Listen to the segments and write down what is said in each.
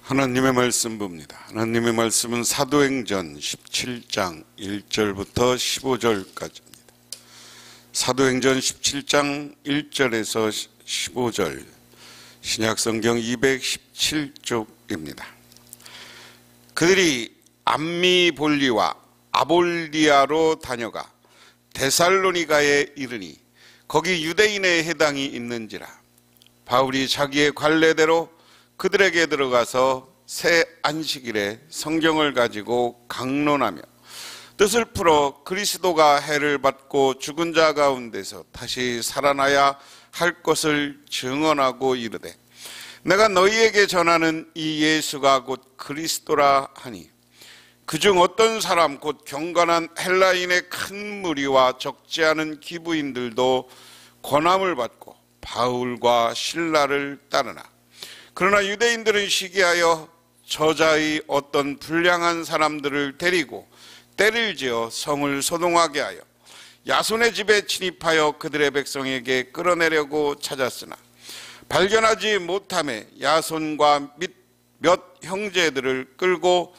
하나님의 말씀 봅니다. 하나님의 말씀은 사도행전 17장 1절부터 15절까지입니다. 사도행전 17장 1절에서 15절, 신약성경 217쪽입니다. 그들이 암미볼리와 아볼리아로 다녀가 데살로니가에 이르니 거기 유대인의 해당이 있는지라. 바울이 자기의 관례대로 그들에게 들어가서 새 안식일에 성경을 가지고 강론하며 뜻을 풀어 그리스도가 해를 받고 죽은 자 가운데서 다시 살아나야 할 것을 증언하고 이르되, 내가 너희에게 전하는 이 예수가 곧 그리스도라 하니 그중 어떤 사람 곧 경건한 헬라인의 큰 무리와 적지 않은 기부인들도 권함을 받고 바울과 실라를 따르나, 그러나 유대인들은 시기하여 저자의 어떤 불량한 사람들을 데리고 때를 지어 성을 소동하게 하여 야손의 집에 침입하여 그들의 백성에게 끌어내려고 찾았으나 발견하지 못하매 야손과 몇 형제들을 끌고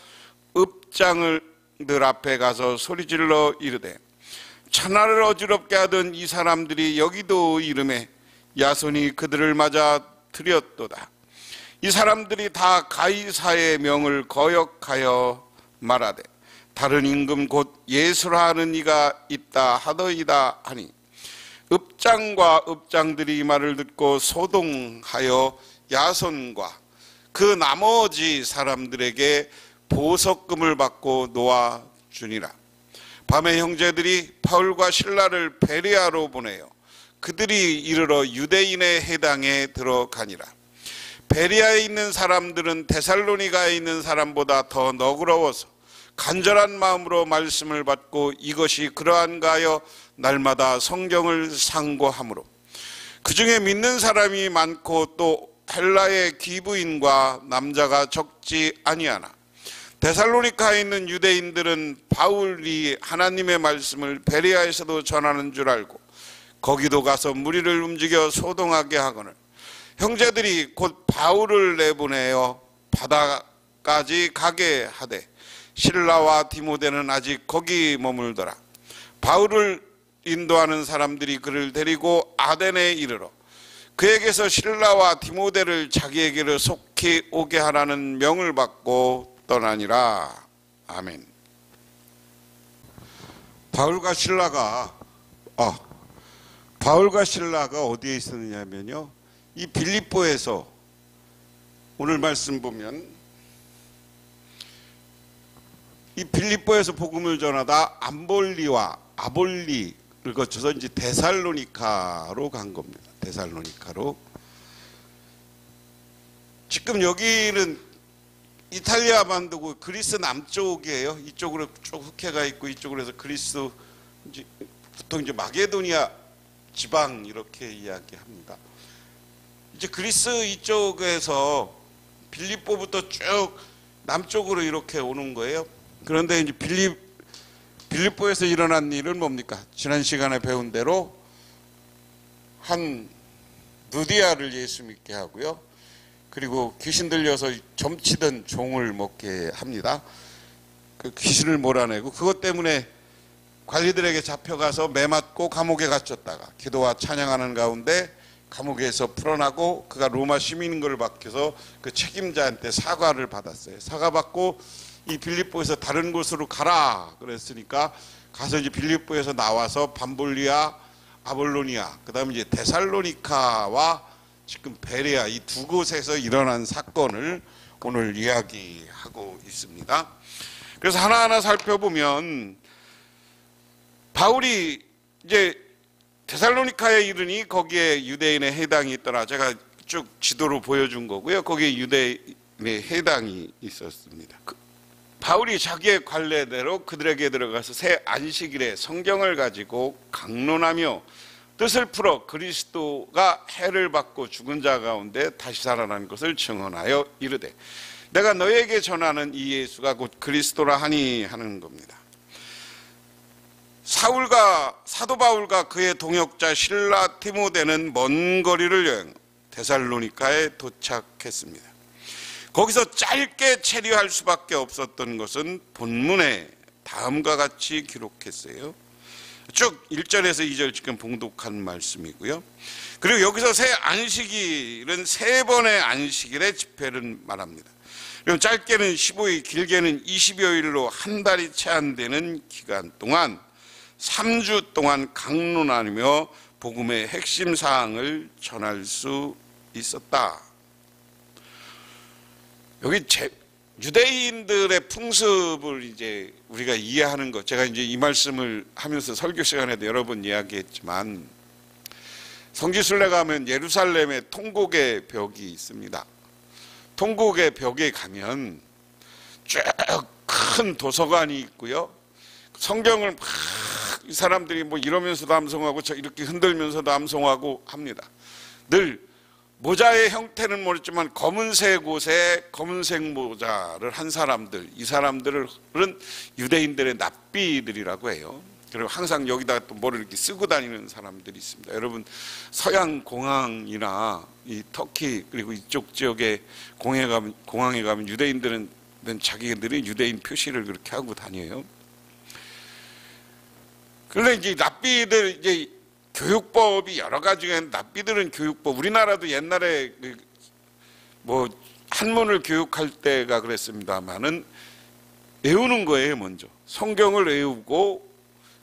읍장들 앞에 가서 소리질러 이르되, 천하를 어지럽게 하던 이 사람들이 여기도 이름에 야손이 그들을 맞아 들였도다. 이 사람들이 다 가이사의 명을 거역하여 말하되 다른 임금 곧 예수라 하는 이가 있다 하더이다 하니, 읍장과 읍장들이 이 말을 듣고 소동하여 야손과 그 나머지 사람들에게 보석금을 받고 놓아주니라. 밤에 형제들이 바울과 실라를 베레아로 보내어 그들이 이르러 유대인의 해당에 들어가니라. 베레아에 있는 사람들은 데살로니가에 있는 사람보다 더 너그러워서 간절한 마음으로 말씀을 받고 이것이 그러한가 하여 날마다 성경을 상고하므로 그 중에 믿는 사람이 많고 또 헬라의 기부인과 남자가 적지 아니하나, 데살로니가에 있는 유대인들은 바울이 하나님의 말씀을 베레아에서도 전하는 줄 알고 거기도 가서 무리를 움직여 소동하게 하거늘 형제들이 곧 바울을 내보내어 바다까지 가게 하되 실라와 디모데는 아직 거기 머물더라. 바울을 인도하는 사람들이 그를 데리고 아덴에 이르러 그에게서 실라와 디모데를 자기에게로 속히 오게 하라는 명을 받고 떠나니라. 아멘. 바울과 신라가 어디에 있었느냐면요, 이 빌립보에서, 오늘 말씀 보면 이 빌립보에서 복음을 전하다 암볼리와 아볼리를 거쳐서 이제 데살로니카로 간 겁니다. 데살로니카로. 지금 여기는 이탈리아 반도고 그리스 남쪽이에요. 이쪽으로 쭉 흑해가 있고 이쪽으로 해서 그리스, 보통 이제 마게도니아 지방 이렇게 이야기합니다. 이제 그리스 이쪽에서 빌립보부터 쭉 남쪽으로 이렇게 오는 거예요. 그런데 이제 빌립보에서 일어난 일은 뭡니까? 지난 시간에 배운 대로 한 누디아를 예수 믿게 하고요. 그리고 귀신 들려서 점치던 종을 먹게 합니다. 그 귀신을 몰아내고, 그것 때문에 관리들에게 잡혀가서 매맞고 감옥에 갇혔다가 기도와 찬양하는 가운데 감옥에서 풀어나고 그가 로마 시민인 걸 밝혀서 그 책임자한테 사과를 받았어요. 사과받고 이 빌립보에서 다른 곳으로 가라 그랬으니까 가서 이제 빌립보에서 나와서 밤볼리아, 아볼로니아, 그 다음에 이제 데살로니카와 지금 베레아, 이 두 곳에서 일어난 사건을 오늘 이야기하고 있습니다. 그래서 하나하나 살펴보면 바울이 이제 데살로니카에 이르니 거기에 유대인의 해당이 있더라. 제가 쭉 지도로 보여준 거고요. 거기에 유대인의 해당이 있었습니다. 바울이 자기의 관례대로 그들에게 들어가서 새 안식일에 성경을 가지고 강론하며 뜻을 풀어 그리스도가 해를 받고 죽은 자 가운데 다시 살아난 것을 증언하여 이르되, 내가 너에게 전하는 이 예수가 곧 그리스도라 하니 하는 겁니다. 사도 바울과 그의 동역자 실라 디모데는 먼 거리를 여행 데살로니카에 도착했습니다. 거기서 짧게 체류할 수밖에 없었던 것은 본문에 다음과 같이 기록했어요. 쭉 1절에서 2절 지금 봉독한 말씀이고요. 그리고 여기서 새 안식일은 3번의 안식일의 집회를 말합니다. 그리고 짧게는 15일, 길게는 20여일로 한 달이 채 안 되는 기간 동안 3주 동안 강론하며 복음의 핵심 사항을 전할 수 있었다. 여기 유대인들의 풍습을 이제 우리가 이해하는 것, 제가 이제 이 말씀을 하면서 설교 시간에도 여러 번 이야기했지만, 성지순례 가면 예루살렘에 통곡의 벽이 있습니다. 통곡의 벽에 가면 쭉 큰 도서관이 있고요. 성경을 막 이 사람들이 뭐 이러면서도 암송하고 이렇게 흔들면서도 암송하고 합니다. 늘 모자의 형태는 모르지만 검은색 옷에 검은색 모자를 한 사람들, 이 사람들은 유대인들의 납비들이라고 해요. 그리고 항상 여기다가 또 뭐를 이렇게 쓰고 다니는 사람들이 있습니다. 여러분, 서양 공항이나 이 터키 그리고 이쪽 지역에 공항에 가면 유대인들은 자기들이 유대인 표시를 그렇게 하고 다녀요. 그런데 이제 납비들, 이제 교육법이 여러 가지가 있는데, 납비들은 교육법, 우리나라도 옛날에 뭐 한문을 교육할 때가 그랬습니다만은 외우는 거예요. 먼저 성경을 외우고,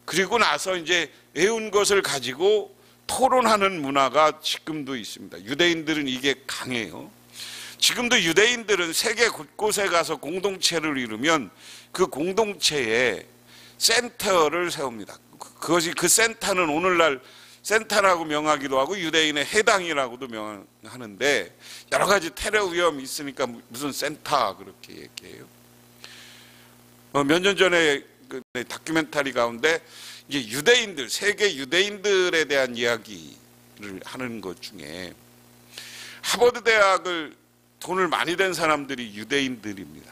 그리고 나서 이제 외운 것을 가지고 토론하는 문화가 지금도 있습니다. 유대인들은 이게 강해요. 지금도 유대인들은 세계 곳곳에 가서 공동체를 이루면 그 공동체에 센터를 세웁니다. 그 센터는 오늘날 센터라고 명하기도 하고 유대인의 해당이라고도 명하는데, 여러 가지 테러 위험이 있으니까 무슨 센터 그렇게 얘기해요. 몇 년 전에 그 다큐멘터리 가운데 이제 유대인들, 세계 유대인들에 대한 이야기를 하는 것 중에, 하버드 대학을 돈을 많이 댄 사람들이 유대인들입니다.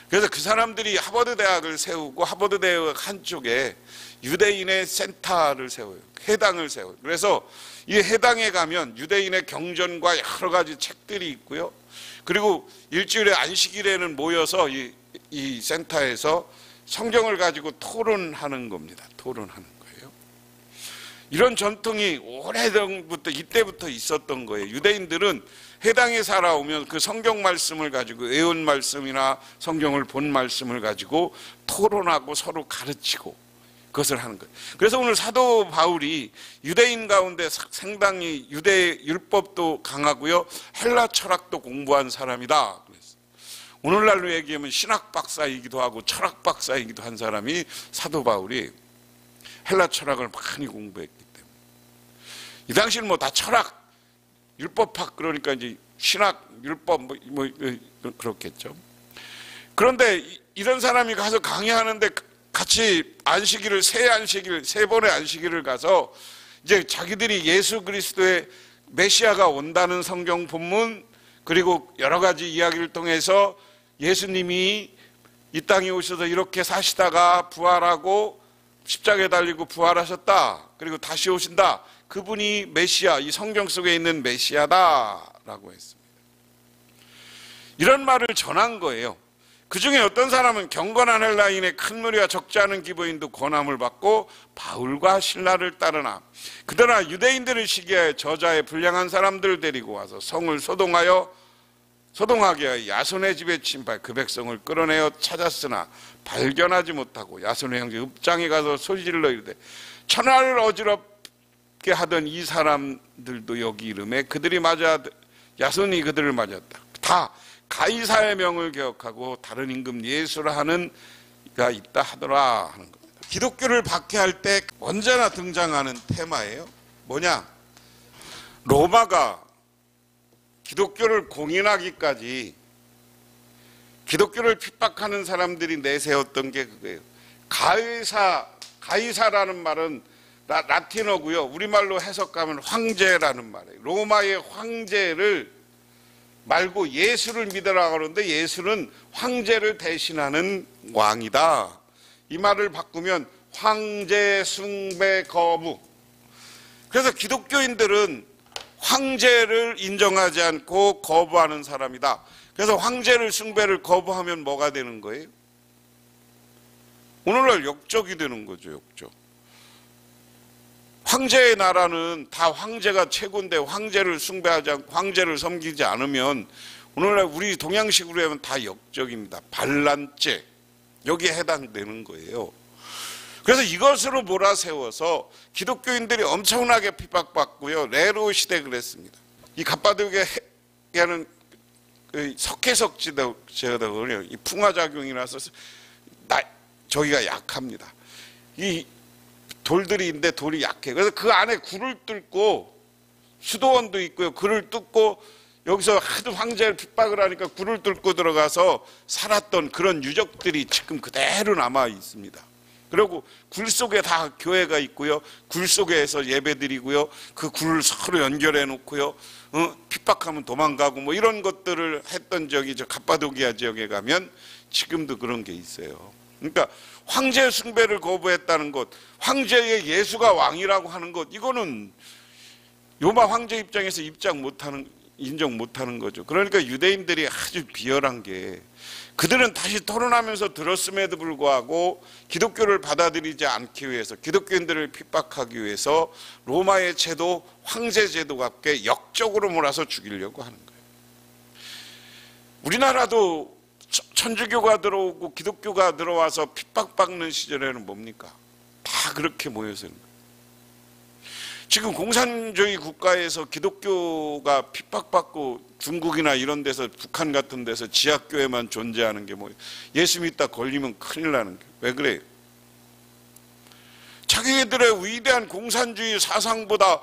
그래서 그 사람들이 하버드 대학을 세우고 하버드 대학 한쪽에 유대인의 센터를 세워요. 해당을 세워요. 그래서 이 해당에 가면 유대인의 경전과 여러 가지 책들이 있고요. 그리고 일주일에 안식일에는 모여서 이 센터에서 성경을 가지고 토론하는 겁니다. 토론하는 거예요. 이런 전통이 오래전부터, 이때부터 있었던 거예요. 유대인들은 해당에 살아오면 그 성경 말씀을 가지고, 외운 말씀이나 성경을 본 말씀을 가지고 토론하고 서로 가르치고 그것을 하는 거예요. 그래서 오늘 사도 바울이 유대인 가운데 상당히 유대 율법도 강하고요, 헬라 철학도 공부한 사람이다. 그랬어요. 오늘날로 얘기하면 신학 박사이기도 하고 철학 박사이기도 한 사람이 사도 바울이 헬라 철학을 많이 공부했기 때문에, 이 당시는 뭐 다 철학, 율법학, 그러니까 이제 신학, 율법 뭐 그렇겠죠. 그런데 이런 사람이 가서 강의하는데 같이 안식일을, 세 번의 안식일을 가서 이제 자기들이 예수 그리스도의 메시아가 온다는 성경 본문, 그리고 여러 가지 이야기를 통해서 예수님이 이 땅에 오셔서 이렇게 사시다가 부활하고 십자가에 달리고 부활하셨다, 그리고 다시 오신다, 그분이 메시아, 이 성경 속에 있는 메시아다라고 했습니다. 이런 말을 전한 거예요. 그 중에 어떤 사람은 경건한 헬라인의 큰 무리와 적지 않은 기브인도 권함을 받고 바울과 신라를 따르나, 그러나 유대인들을 시기하여 저자의 불량한 사람들을 데리고 와서 성을 소동하게 하여 야손의 집에 침입하여 그 백성을 끌어내어 찾았으나 발견하지 못하고 야손의 형제 읍장에 가서 소리질러 이르되, 천하를 어지럽게 하던 이 사람들도 여기 이름에 야손이 그들을 맞았다. 다 가이사의 명을 기억하고 다른 임금 예수라 하는 이가 있다 하더라 하는 겁니다. 기독교를 박해할 때 언제나 등장하는 테마예요. 뭐냐? 로마가 기독교를 공인하기까지 기독교를 핍박하는 사람들이 내세웠던 게 그거예요. 가이사라는 말은 라틴어고요. 우리말로 해석하면 황제라는 말이에요. 로마의 황제를 말고 예수를 믿으라고 하는데, 예수는 황제를 대신하는 왕이다. 이 말을 바꾸면 황제 숭배 거부. 그래서 기독교인들은 황제를 인정하지 않고 거부하는 사람이다. 그래서 황제를 숭배를 거부하면 뭐가 되는 거예요? 오늘날 역적이 되는 거죠. 역적. 황제의 나라는 다 황제가 최고인데 황제를 숭배하지 않고 황제를 섬기지 않으면 오늘날 우리 동양식으로 하면 다 역적입니다. 반란죄, 여기에 해당되는 거예요. 그래서 이것으로 몰아세워서 기독교인들이 엄청나게 핍박받고요. 네로 시대 그랬습니다. 이 갑바도기아는 석회석 지대거든요. 이 풍화작용이라서 저기가 약합니다. 이 돌들이 있는데 돌이 약해. 그래서 그 안에 굴을 뚫고 수도원도 있고요. 굴을 뚫고 여기서 하도 황제를 핍박을 하니까 굴을 뚫고 들어가서 살았던 그런 유적들이 지금 그대로 남아 있습니다. 그리고 굴 속에 다 교회가 있고요. 굴 속에서 예배드리고요. 그 굴을 서로 연결해 놓고요. 핍박하면 도망가고 뭐 이런 것들을 했던 지역이 저 갑바도기아 지역에 가면 지금도 그런 게 있어요. 그러니까 황제 숭배를 거부했다는 것, 황제의 예수가 왕이라고 하는 것, 이거는 로마 황제 입장에서 인정 못하는 거죠. 그러니까 유대인들이 아주 비열한 게 그들은 다시 토론하면서 들었음에도 불구하고 기독교를 받아들이지 않기 위해서, 기독교인들을 핍박하기 위해서 로마의 제도, 황제 제도와 함께 역적으로 몰아서 죽이려고 하는 거예요. 우리나라도 천주교가 들어오고 기독교가 들어와서 핍박받는 시절에는 뭡니까? 다 그렇게 모여서 있는 거예요. 지금 공산주의 국가에서 기독교가 핍박받고 중국이나 이런 데서, 북한 같은 데서 지하교회만 존재하는 게 뭐예요? 예수 믿다 걸리면 큰일 나는 게 왜 그래요? 자기들의 위대한 공산주의 사상보다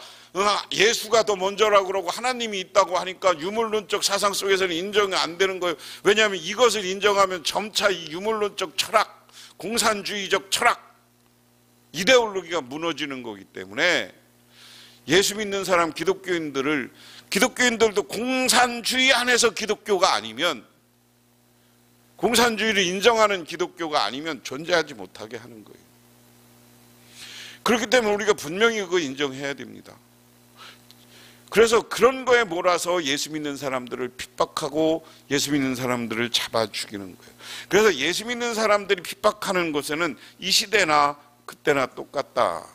예수가 더 먼저라고 그러고 하나님이 있다고 하니까 유물론적 사상 속에서는 인정이 안 되는 거예요. 왜냐하면 이것을 인정하면 점차 이 유물론적 철학, 공산주의적 철학, 이데올로기가 무너지는 거기 때문에 예수 믿는 사람 기독교인들도 공산주의 안에서 기독교가 아니면, 공산주의를 인정하는 기독교가 아니면 존재하지 못하게 하는 거예요. 그렇기 때문에 우리가 분명히 그거 인정해야 됩니다. 그래서 그런 거에 몰아서 예수 믿는 사람들을 핍박하고 예수 믿는 사람들을 잡아 죽이는 거예요. 그래서 예수 믿는 사람들이 핍박하는 곳에는 이 시대나 그때나 똑같다.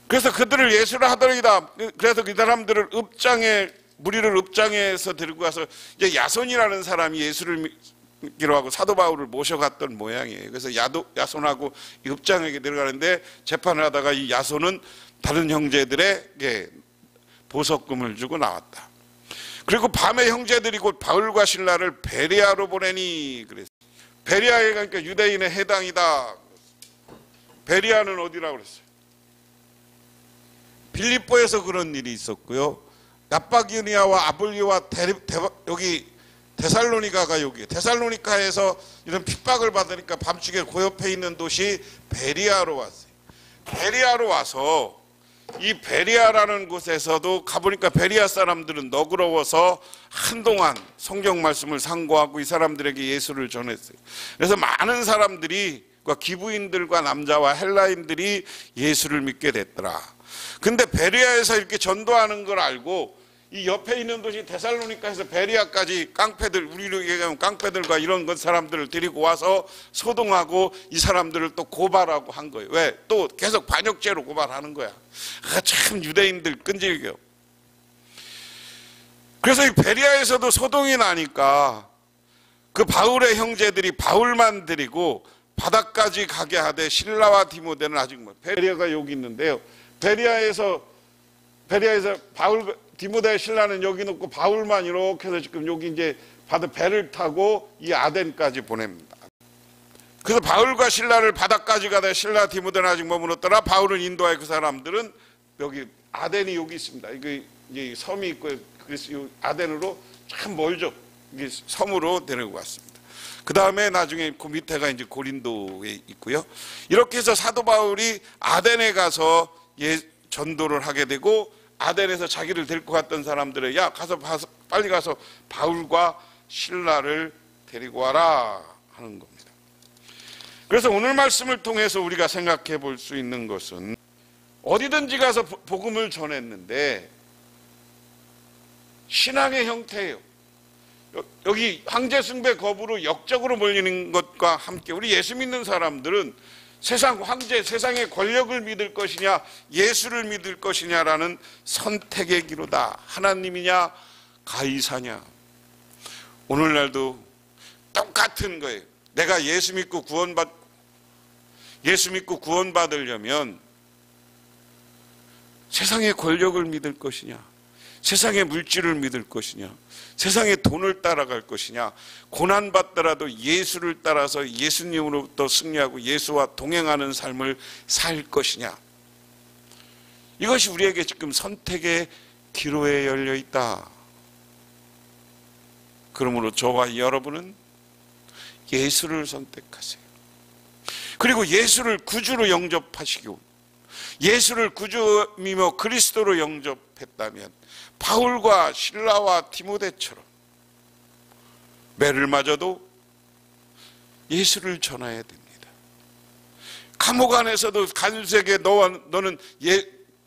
그래서 그들을 예수를 하더이다. 그래서 그 사람들을 무리를 읍장에서 데리고 가서 이제 야손이라는 사람이 예수를 믿기로 하고 사도 바울을 모셔갔던 모양이에요. 그래서 야손하고 읍장에게 데려가는데 재판을 하다가 이 야손은 다른 형제들에게 보석금을 주고 나왔다. 그리고 밤에 형제들이 곧 바울과 실라를 베레아로 보내니 그랬어요. 베레아에 가니까 유대인의 해당이다. 베레아는 어디라고 그랬어요? 빌립보에서 그런 일이 있었고요. 나파기니아와 아볼리와 여기 데살로니가가 여기 데살로니카에서 이런 핍박을 받으니까 밤중에 그 옆에 있는 도시 베리아로 왔어요. 베리아로 와서 이 베리아라는 곳에서도 가보니까 베리아 사람들은 너그러워서 한동안 성경 말씀을 상고하고 이 사람들에게 예수를 전했어요. 그래서 많은 사람들이 기부인들과 남자와 헬라인들이 예수를 믿게 됐더라. 근데 베리아에서 이렇게 전도하는 걸 알고 이 옆에 있는 도시 데살로니카에서 베리아까지 깡패들, 우리로 얘기하면 깡패들과 이런 사람들을 데리고 와서 소동하고 이 사람들을 또 고발하고 한 거예요. 왜? 또 계속 반역죄로 고발하는 거야. 참 유대인들 끈질겨요. 그래서 이 베리아에서도 소동이 나니까 그 바울의 형제들이 바울만 데리고 바다까지 가게 하되 실라와 디모데는 아직 베리아가 여기 있는데요. 베리아에서 바울, 디모데 신라는 여기 놓고 바울만 이렇게 해서 지금 여기 이제 배를 타고 이 아덴까지 보냅니다. 그래서 바울과 신라를 바다까지 가다 실라 디모데는 아직 머물렀더라. 바울은 인도하여 그 사람들은 여기 아덴이 여기 있습니다. 이게 섬이 있고 그래서 아덴으로 참 멀죠. 이게 섬으로 데리고 갔습니다. 그 다음에 나중에 그 밑에가 이제 고린도에 있고요. 이렇게 해서 사도 바울이 아덴에 가서 전도를 하게 되고 아덴에서 자기를 데리고 갔던 사람들을 빨리 가서 바울과 실라를 데리고 와라 하는 겁니다. 그래서 오늘 말씀을 통해서 우리가 생각해 볼 수 있는 것은 어디든지 가서 복음을 전했는데 신앙의 형태예요. 여기 황제 숭배 거부로 역적으로 몰리는 것과 함께 우리 예수 믿는 사람들은 세상 황제, 세상의 권력을 믿을 것이냐 예수를 믿을 것이냐라는 선택의 기로다. 하나님이냐 가이사냐. 오늘날도 똑같은 거예요. 내가 예수 믿고 구원받으려면 세상의 권력을 믿을 것이냐, 세상의 물질을 믿을 것이냐, 세상의 돈을 따라갈 것이냐, 고난받더라도 예수를 따라서 예수님으로부터 승리하고 예수와 동행하는 삶을 살 것이냐. 이것이 우리에게 지금 선택의 기로에 열려 있다. 그러므로 저와 여러분은 예수를 선택하세요. 그리고 예수를 구주로 영접하시고 예수를 구주이며 그리스도로 영접했다면 바울과 실라와 디모데처럼 매를 맞아도 예수를 전해야 됩니다. 감옥 안에서도 간수에게 너는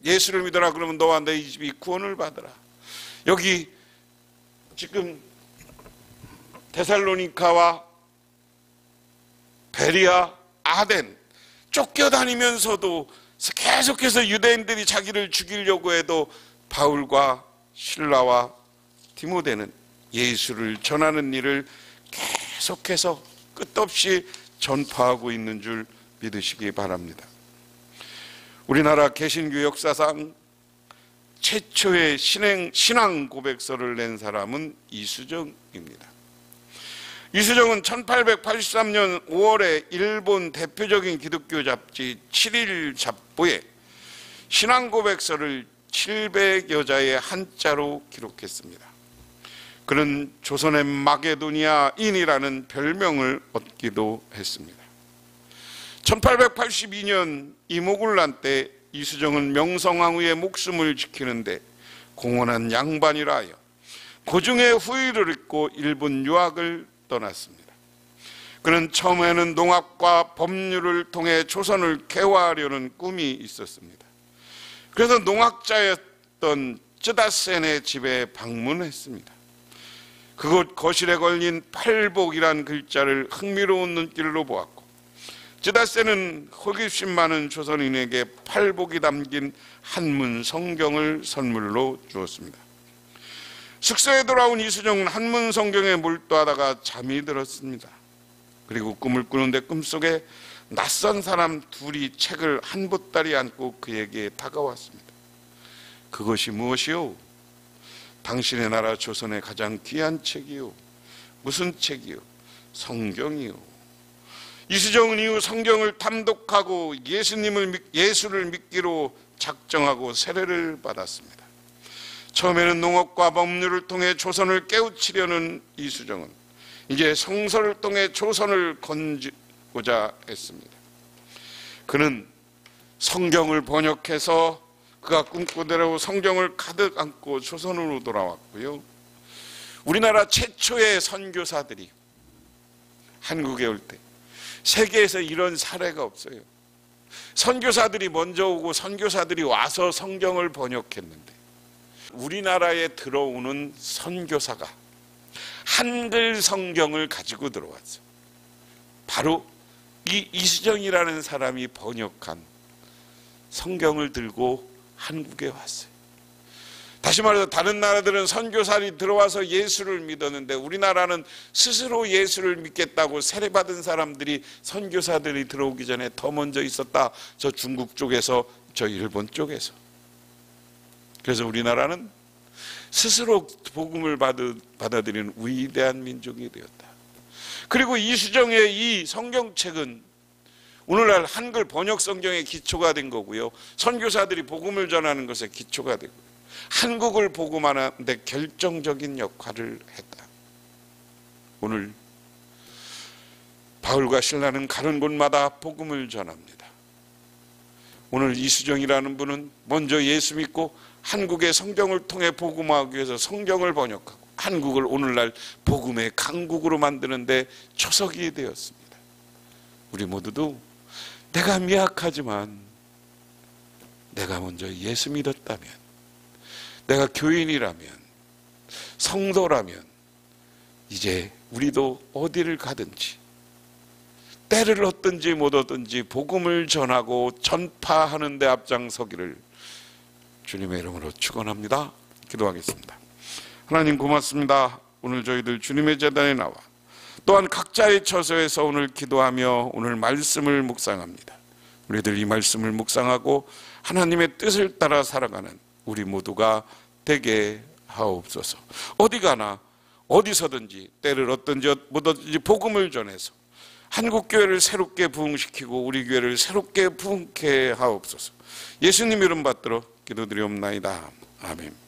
예수를 믿어라 그러면 너와 내 집이 구원을 받으라. 여기 지금 데살로니카와 베리아, 아덴 쫓겨다니면서도 계속해서 유대인들이 자기를 죽이려고 해도 바울과 실라와 디모데는 예수를 전하는 일을 계속해서 끝없이 전파하고 있는 줄 믿으시기 바랍니다. 우리나라 개신교 역사상 최초의 신앙 고백서를 낸 사람은 이수정입니다. 이수정은 1883년 5월에 일본 대표적인 기독교 잡지 7일 잡보에 신앙 고백서를 700여 자의 한자로 기록했습니다. 그는 조선의 마게도니아인이라는 별명을 얻기도 했습니다. 1882년 이모군란 때 이수정은 명성황후의 목숨을 지키는데 공헌한 양반이라 하여 고중의 후위를 잇고 일본 유학을 떠났습니다. 그는 처음에는 농학과 법률을 통해 조선을 개화하려는 꿈이 있었습니다. 그래서 농학자였던 쯔다센의 집에 방문했습니다. 그곳 거실에 걸린 팔복이란 글자를 흥미로운 눈길로 보았고 쯔다센은 호기심 많은 조선인에게 팔복이 담긴 한문 성경을 선물로 주었습니다. 숙소에 돌아온 이수정은 한문 성경에 몰두하다가 잠이 들었습니다. 그리고 꿈을 꾸는데 꿈속에 낯선 사람 둘이 책을 한 보따리 안고 그에게 다가왔습니다. 그것이 무엇이요? 당신의 나라 조선의 가장 귀한 책이요. 무슨 책이요? 성경이요. 이수정은 이후 성경을 탐독하고 예수를 믿기로 작정하고 세례를 받았습니다. 처음에는 농업과 법률을 통해 조선을 깨우치려는 이수정은 이제 성서를 통해 조선을 건지고자 했습니다. 그는 성경을 번역해서 그가 꿈꾸대로 성경을 가득 안고 조선으로 돌아왔고요. 우리나라 최초의 선교사들이 한국에 올 때 세계에서 이런 사례가 없어요. 선교사들이 먼저 오고 선교사들이 와서 성경을 번역했는데 우리나라에 들어오는 선교사가 한글 성경을 가지고 들어왔어요. 바로 이 이수정이라는 사람이 번역한 성경을 들고 한국에 왔어요. 다시 말해서 다른 나라들은 선교사들이 들어와서 예수를 믿었는데 우리나라는 스스로 예수를 믿겠다고 세례받은 사람들이 선교사들이 들어오기 전에 더 먼저 있었다. 저 중국 쪽에서 저 일본 쪽에서. 그래서 우리나라는 스스로 복음을 받아들이는 위대한 민족이 되었다. 그리고 이수정의 이 성경책은 오늘날 한글 번역 성경의 기초가 된 거고요. 선교사들이 복음을 전하는 것에 기초가 되고 한국을 복음하는 데 결정적인 역할을 했다. 오늘 바울과 실라는 가는 곳마다 복음을 전합니다. 오늘 이수정이라는 분은 먼저 예수 믿고 한국의 성경을 통해 복음하기 위해서 성경을 번역하고 한국을 오늘날 복음의 강국으로 만드는 데 초석이 되었습니다. 우리 모두도 내가 미약하지만 내가 먼저 예수 믿었다면, 내가 교인이라면, 성도라면 이제 우리도 어디를 가든지 때를 얻든지 못 얻든지 복음을 전하고 전파하는 데 앞장서기를 주님의 이름으로 축원합니다. 기도하겠습니다. 하나님 고맙습니다. 오늘 저희들 주님의 제단에 나와 또한 각자의 처소에서 오늘 기도하며 오늘 말씀을 묵상합니다. 우리들 이 말씀을 묵상하고 하나님의 뜻을 따라 살아가는 우리 모두가 되게 하옵소서. 어디 가나 어디서든지 때를 얻든지 못 얻든지 복음을 전해서 한국교회를 새롭게 부흥시키고 우리 교회를 새롭게 부흥케 하옵소서. 예수님 이름 받들어 기도드리옵나이다. 아멘.